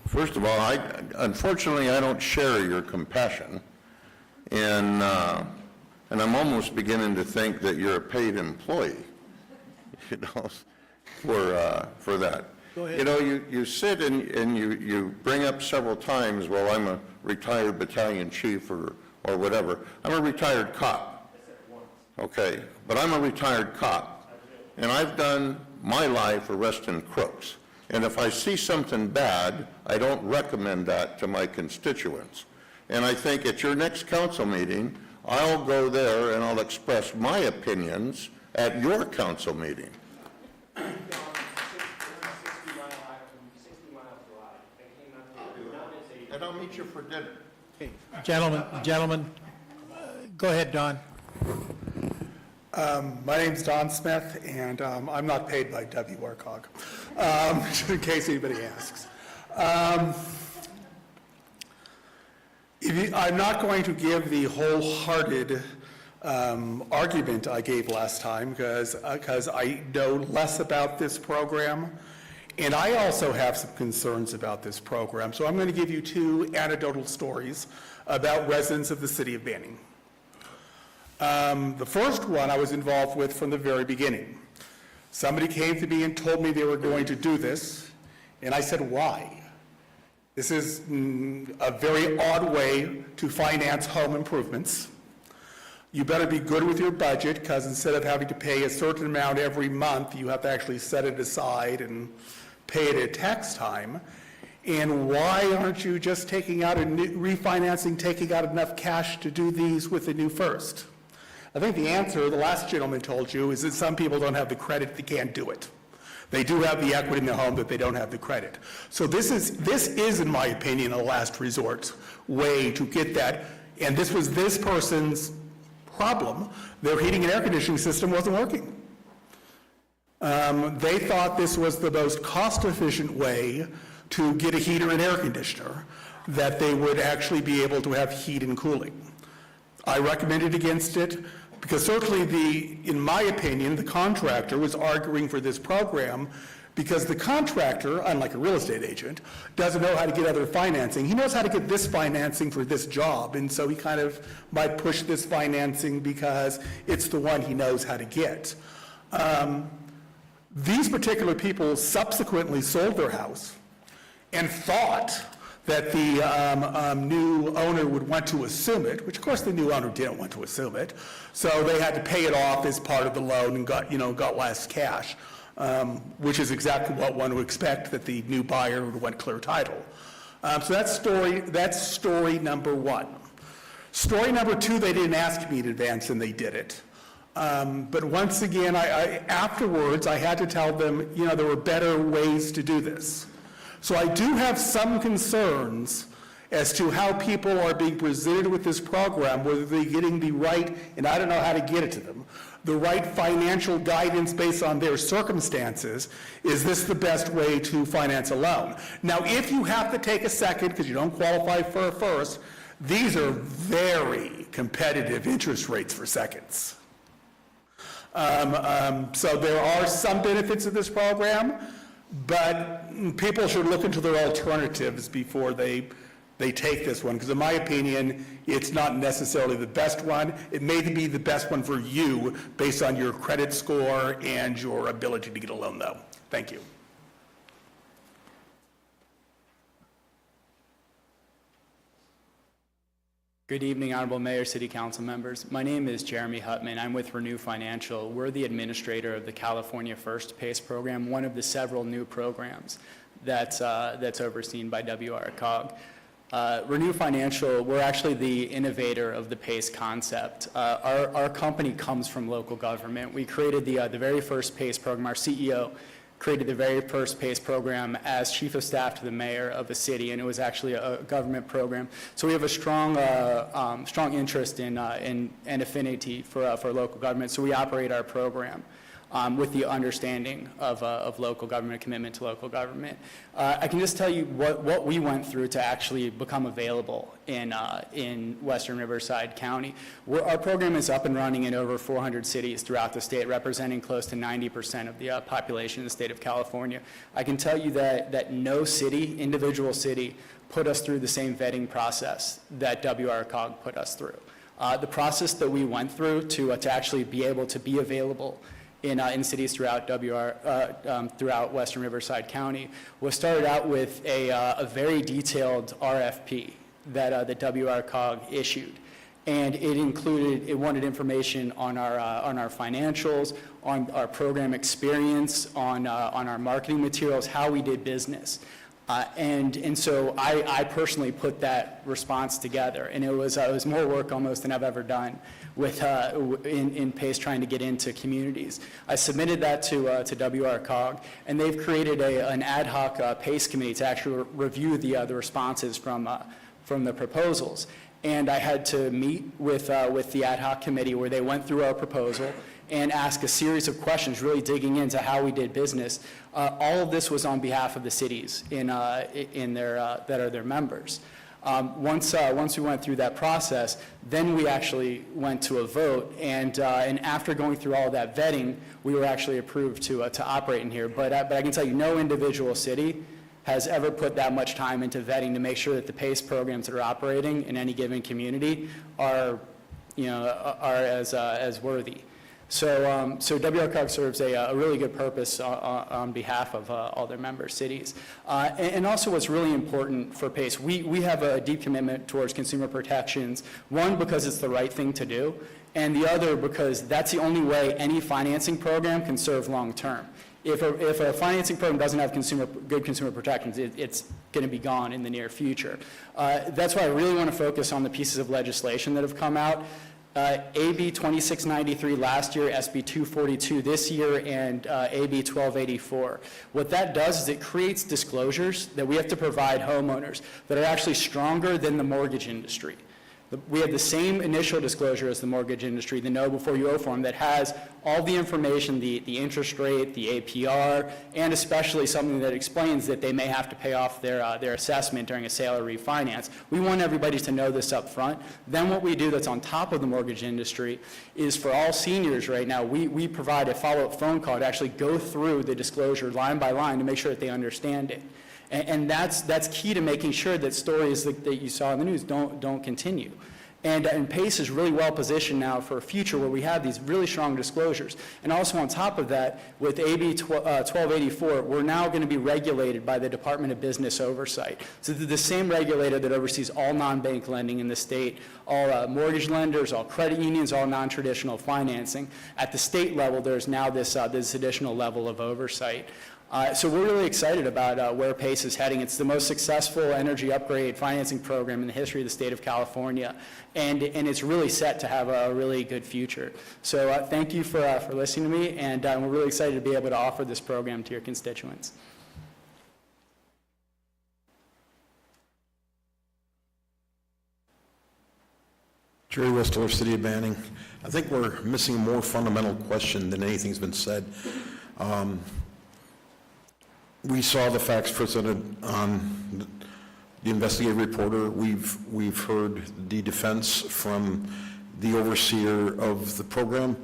First of all, unfortunately, I don't share your compassion, and I'm almost beginning to think that you're a paid employee, you know, for that. Go ahead. You know, you sit and you bring up several times, well, I'm a retired battalion chief or whatever. I'm a retired cop, okay? But I'm a retired cop, and I've done my life arresting crooks. And if I see something bad, I don't recommend that to my constituents. And I think at your next council meeting, I'll go there and I'll express my opinions at your council meeting. And I'll meet you for dinner. Gentlemen, go ahead, Don. My name's Don Smith, and I'm not paid by WRCOG, in case anybody asks. I'm not going to give the wholehearted argument I gave last time because I know less about this program, and I also have some concerns about this program. So I'm going to give you two anecdotal stories about residents of the city of Banning. The first one I was involved with from the very beginning. Somebody came to me and told me they were going to do this, and I said, why? This is a very odd way to finance home improvements. You better be good with your budget, because instead of having to pay a certain amount every month, you have to actually set it aside and pay it at tax time. And why aren't you just taking out refinancing, taking out enough cash to do these with the new first? I think the answer, the last gentleman told you, is that some people don't have the credit, they can't do it. They do have the equity in the home, but they don't have the credit. So this is, in my opinion, a last resort way to get that. And this was this person's problem. Their heating and air conditioning system wasn't working. They thought this was the most cost-efficient way to get a heater and air conditioner, that they would actually be able to have heat and cooling. I recommended against it because certainly in my opinion, the contractor was arguing for this program because the contractor, unlike a real estate agent, doesn't know how to get other financing. He knows how to get this financing for this job, and so he kind of might push this financing because it's the one he knows how to get. These particular people subsequently sold their house and thought that the new owner would want to assume it, which of course the new owner didn't want to assume it, so they had to pay it off as part of the loan and got less cash, which is exactly what one would expect, that the new buyer would want clear title. So that's story number one. Story number two, they didn't ask me in advance and they did it. But once again, afterwards, I had to tell them, there were better ways to do this. So I do have some concerns as to how people are being presented with this program, whether they're getting the right, and I don't know how to get it to them, the right financial guidance based on their circumstances. Is this the best way to finance a loan? Now, if you have to take a second because you don't qualify for a first, these are very competitive interest rates for seconds. So there are some benefits of this program, but people should look into their alternatives before they take this one, because in my opinion, it's not necessarily the best one. It may be the best one for you based on your credit score and your ability to get a loan, though. Thank you. Good evening, Honorable Mayor, City Council members. My name is Jeremy Hutman. I'm with Renew Financial. We're the administrator of the California First PACE program, one of the several new programs that's overseen by WRCOG. Renew Financial, we're actually the innovator of the PACE concept. Our company comes from local government. We created the very first PACE program. Our CEO created the very first PACE program as chief of staff to the mayor of the city, and it was actually a government program. So we have a strong interest in and affinity for local government, so we operate our program. with the understanding of local government, commitment to local government. I can just tell you what we went through to actually become available in Western Riverside County. Our program is up and running in over 400 cities throughout the state, representing close to 90% of the population in the state of California. I can tell you that no city, individual city, put us through the same vetting process that WRCOG put us through. The process that we went through to actually be able to be available in cities throughout throughout Western Riverside County was started out with a very detailed RFP that the WRCOG issued. And it wanted information on our financials, on our program experience, on our marketing materials, how we did business. And so I personally put that response together, and it was more work almost than I've ever done with in PACE trying to get into communities. I submitted that to WRCOG, and they've created an ad hoc PACE committee to actually review the responses from the proposals. And I had to meet with the ad hoc committee where they went through our proposal and ask a series of questions, really digging into how we did business. All of this was on behalf of the cities that are their members. Once we went through that process, then we actually went to a vote, and after going through all of that vetting, we were actually approved to operate in here. But I can tell you, no individual city has ever put that much time into vetting to make sure that the PACE programs that are operating in any given community are as worthy. So WRCOG serves a really good purpose on behalf of all their member cities. And also what's really important for PACE, we have a deep commitment towards consumer protections, one, because it's the right thing to do, and the other because that's the only way any financing program can serve long term. If a financing program doesn't have good consumer protections, it's going to be gone in the near future. That's why I really want to focus on the pieces of legislation that have come out. AB 2693 last year, SB 242 this year, and AB 1284. What that does is it creates disclosures that we have to provide homeowners that are actually stronger than the mortgage industry. We have the same initial disclosure as the mortgage industry, the know before you owe form, that has all the information, the interest rate, the APR, and especially something that explains that they may have to pay off their assessment during a sale or refinance. We want everybody to know this up front. Then what we do that's on top of the mortgage industry is for all seniors right now, we provide a follow-up phone call to actually go through the disclosure line by line to make sure that they understand it. And that's key to making sure that stories that you saw in the news don't continue. And PACE is really well positioned now for a future where we have these really strong disclosures. And also on top of that, with AB 1284, we're now going to be regulated by the Department of Business Oversight. So the same regulator that oversees all non-bank lending in the state, all mortgage lenders, all credit unions, all non-traditional financing. At the state level, there's now this additional level of oversight. So we're really excited about where PACE is heading. It's the most successful energy upgrade financing program in the history of the state of California, and it's really set to have a really good future. So thank you for listening to me, and we're really excited to be able to offer this program to your constituents. Jerry Westler, City of Banning. I think we're missing a more fundamental question than anything's been said. We saw the facts presented on the investigative reporter. We've heard the defense from the overseer of the program.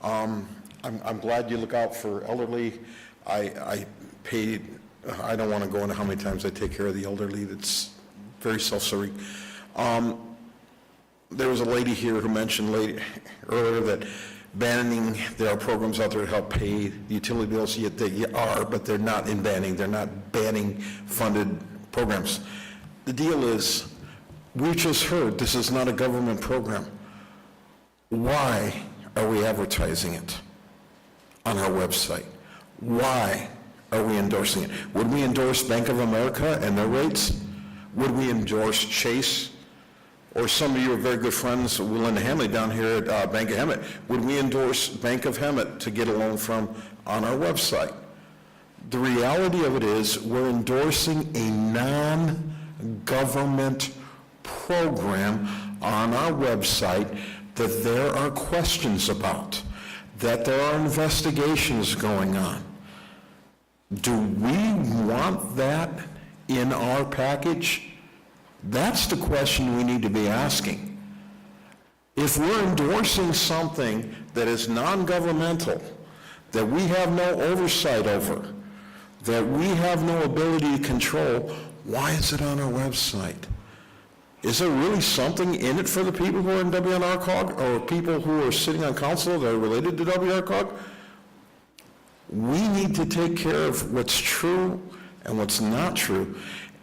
I'm glad you look out for elderly. I don't want to go into how many times I take care of the elderly. That's very self-serving. There was a lady here who mentioned earlier that banning, there are programs out there to help pay the utility bills, yet they are, but they're not in banning. They're not banning funded programs. The deal is, we just heard this is not a government program. Why are we advertising it on our website? Why are we endorsing it? Would we endorse Bank of America and their rates? Would we endorse Chase? Or some of you are very good friends, Linda Hamley down here at Bank of Hemet. Would we endorse Bank of Hemet to get a loan from on our website? The reality of it is we're endorsing a non-government program on our website that there are questions about. that there are investigations going on. Do we want that in our package? That's the question we need to be asking. If we're endorsing something that is non-governmental, that we have no oversight over, that we have no ability to control, why is it on our website? Is there really something in it for the people who are in WNRCOG or people who are sitting on council that are related to WNRCOG? We need to take care of what's true and what's not true.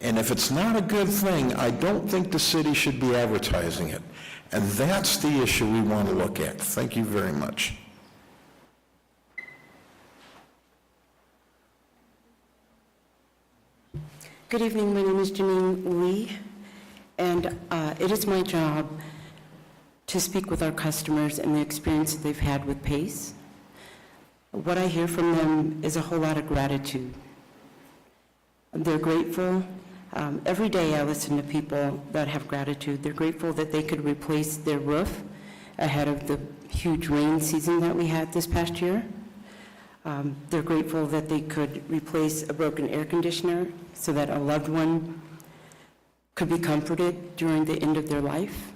And if it's not a good thing, I don't think the city should be advertising it. And that's the issue we want to look at. Thank you very much. Good evening, my name is Janine Lee, and it is my job to speak with our customers and the experience that they've had with PACE. What I hear from them is a whole lot of gratitude. They're grateful. Every day I listen to people that have gratitude. They're grateful that they could replace their roof ahead of the huge rain season that we had this past year. They're grateful that they could replace a broken air conditioner so that a loved one could be comforted during the end of their life.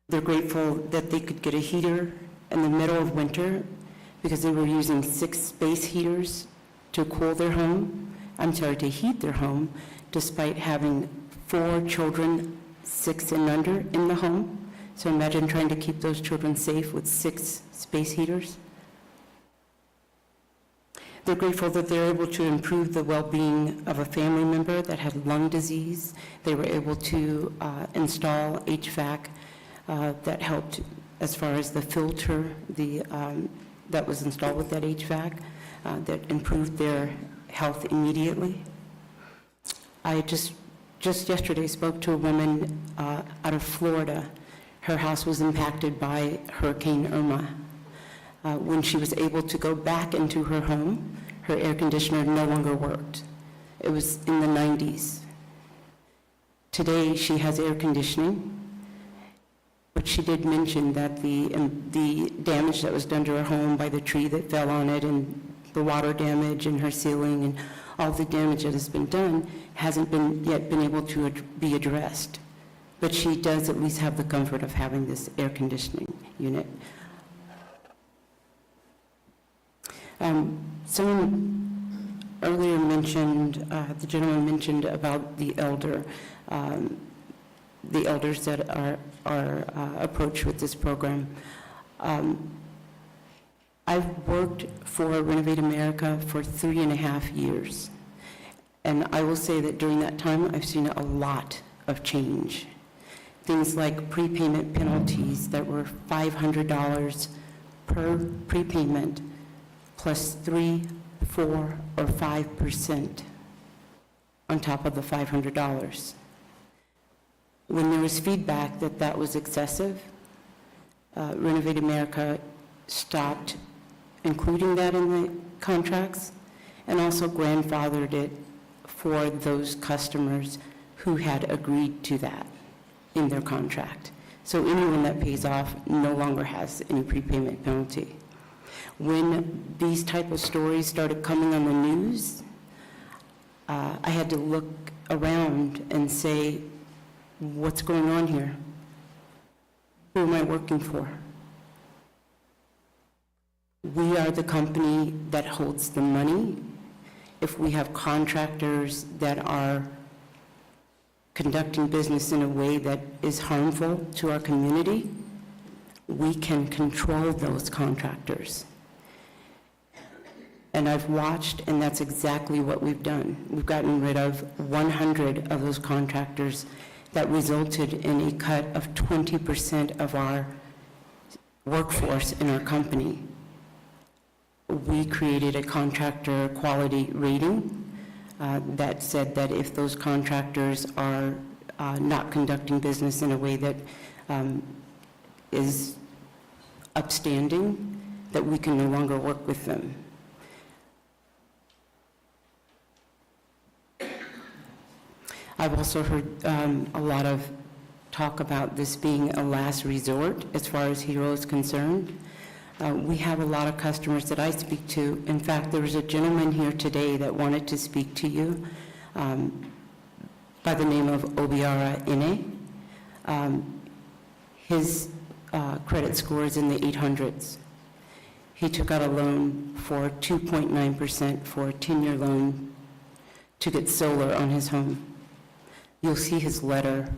They're grateful that they could get a heater in the middle of winter because they were using 6 space heaters to cool their home, to heat their home, despite having 4 children, 6 and under, in the home. So imagine trying to keep those children safe with 6 space heaters. They're grateful that they're able to improve the well-being of a family member that had lung disease. They were able to install HVAC that helped as far as the filter that was installed with that HVAC that improved their health immediately. I just yesterday spoke to a woman out of Florida. Her house was impacted by Hurricane Irma. When she was able to go back into her home, her air conditioner no longer worked. It was in the 90s. Today, she has air conditioning, but she did mention that the damage that was done to her home by the tree that fell on it and the water damage in her ceiling and all the damage that has been done hasn't yet been able to be addressed. But she does at least have the comfort of having this air conditioning unit. Someone earlier mentioned, the gentleman mentioned about the elders that are approached with this program. I've worked for Renovate America for 3.5 years, and I will say that during that time I've seen a lot of change. Things like prepayment penalties that were $500 per prepayment plus 3, 4, or 5% on top of the $500. When there was feedback that that was excessive, Renovate America stopped including that in the contracts and also grandfathered it for those customers who had agreed to that in their contract. So anyone that pays off no longer has any prepayment penalty. When these type of stories started coming on the news, I had to look around and say, what's going on here? Who am I working for? We are the company that holds the money. If we have contractors that are conducting business in a way that is harmful to our community, we can control those contractors. And I've watched, and that's exactly what we've done. We've gotten rid of 100 of those contractors that resulted in a cut of 20% of our workforce in our company. We created a contractor quality rating that said that if those contractors are not conducting business in a way that is upstanding, that we can no longer work with them. I've also heard a lot of talk about this being a last resort as far as HERO is concerned. We have a lot of customers that I speak to. In fact, there was a gentleman here today that wanted to speak to you by the name of Obiara Ine. His credit score is in the 800s. He took out a loan for 2.9% for a 10-year loan to get solar on his home. You'll see his letter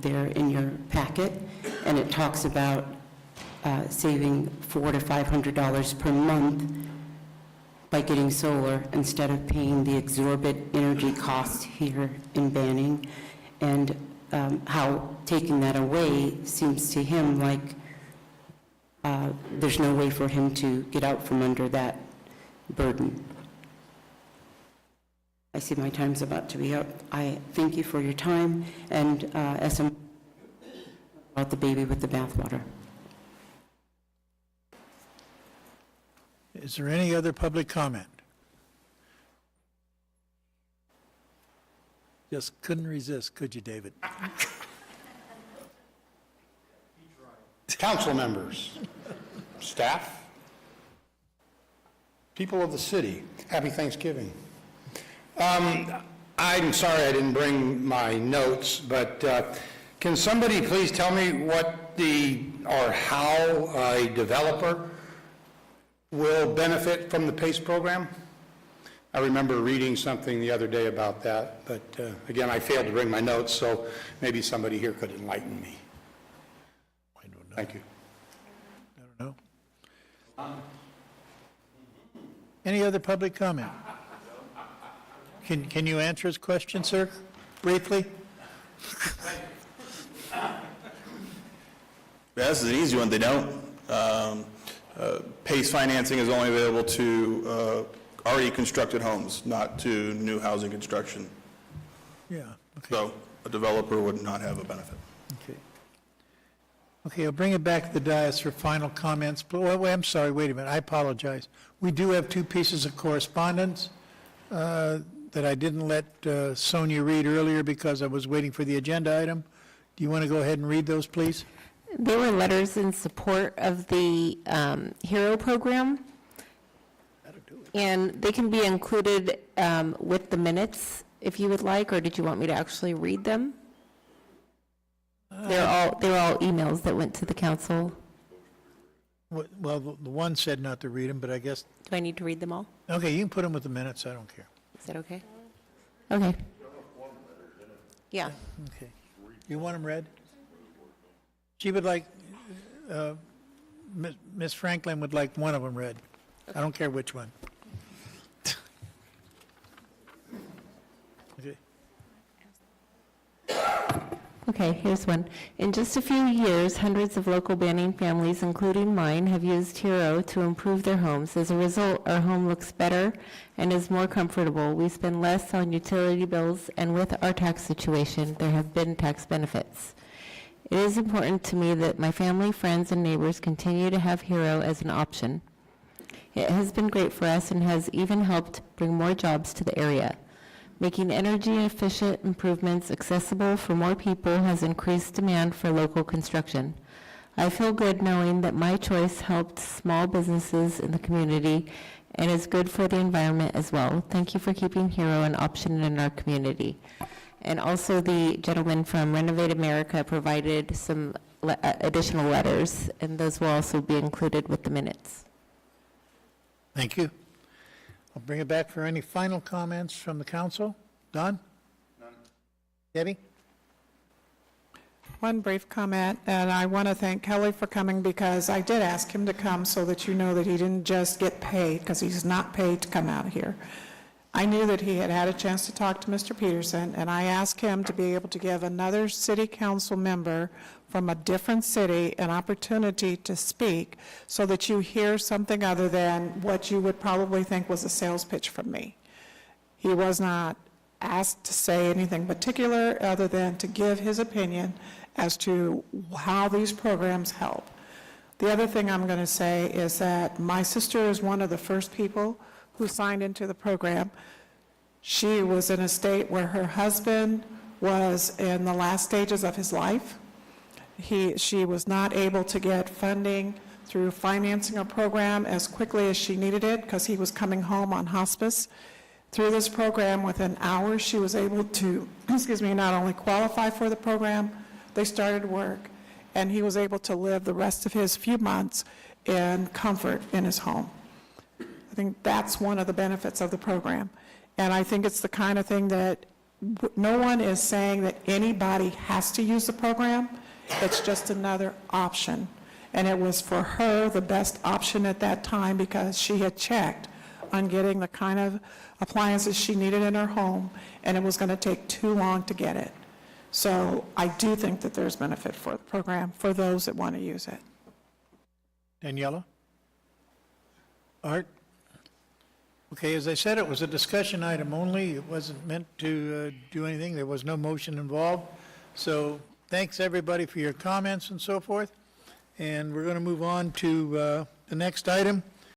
there in your packet, and it talks about saving $400 to $500 per month by getting solar instead of paying the exorbitant energy costs here in Banning, and how taking that away seems to him like there's no way for him to get out from under that burden. I see my time's about to be up. I thank you for your time, and as I'm about the baby with the bathwater. Is there any other public comment? Just couldn't resist, could you, David? Council members, staff, people of the city, happy Thanksgiving. I'm sorry I didn't bring my notes, but can somebody please tell me what or how a developer will benefit from the PACE program? I remember reading something the other day about that, but again, I failed to bring my notes, so maybe somebody here could enlighten me. I don't know. Thank you. I don't know. Any other public comment? Can you answer his question, sir, briefly? This is an easy one. They don't. PACE financing is only available to already constructed homes, not to new housing construction. Yeah. Okay. So a developer would not have a benefit. Okay. Okay, I'll bring it back to the dais for final comments. But wait, I'm sorry, wait a minute. I apologize. We do have two pieces of correspondence that I didn't let Sonia read earlier because I was waiting for the agenda item. Do you want to go ahead and read those, please? There were letters in support of the HERO program, and they can be included with the minutes if you would like, or did you want me to actually read them? They're all emails that went to the council. Well, the one said not to read them, but I guess... Do I need to read them all? Okay, you can put them with the minutes. I don't care. Is that okay? Okay. Yeah. Okay. You want them read? She would like, Ms. Franklin would like one of them read. I don't care which one. Okay. Okay, here's one. In just a few years, hundreds of local Banning families, including mine, have used HERO to improve their homes. As a result, our home looks better and is more comfortable. We spend less on utility bills, and with our tax situation, there have been tax benefits. It is important to me that my family, friends, and neighbors continue to have HERO as an option. It has been great for us and has even helped bring more jobs to the area. Making energy-efficient improvements accessible for more people has increased demand for local construction. I feel good knowing that my choice helped small businesses in the community and is good for the environment as well. Thank you for keeping HERO an option in our community. And also the gentleman from Renovate America provided some additional letters, and those will also be included with the minutes. Thank you. I'll bring it back for any final comments from the council. Don? None. Debbie? One brief comment, and I want to thank Kelly for coming because I did ask him to come so that you know that he didn't just get paid, because he's not paid to come out here. I knew that he had had a chance to talk to Mr. Peterson, and I asked him to be able to give another city council member from a different city an opportunity to speak so that you hear something other than what you would probably think was a sales pitch from me. He was not asked to say anything particular other than to give his opinion as to how these programs help. The other thing I'm going to say is that my sister is one of the first people who signed into the program. She was in a state where her husband was in the last stages of his life. She was not able to get funding through financing a program as quickly as she needed it because he was coming home on hospice. Through this program, within hours, she was able to, not only qualify for the program, they started work, and he was able to live the rest of his few months in comfort in his home. I think that's one of the benefits of the program. And I think it's the kind of thing that no one is saying that anybody has to use the program. It's just another option. And it was for her the best option at that time because she had checked on getting the kind of appliances she needed in her home, and it was going to take too long to get it. So I do think that there's benefit for the program for those that want to use it. Daniela? Art? Okay, as I said, it was a discussion item only. It wasn't meant to do anything. There was no motion involved. So thanks, everybody, for your comments and so forth. And we're going to move on to the next item,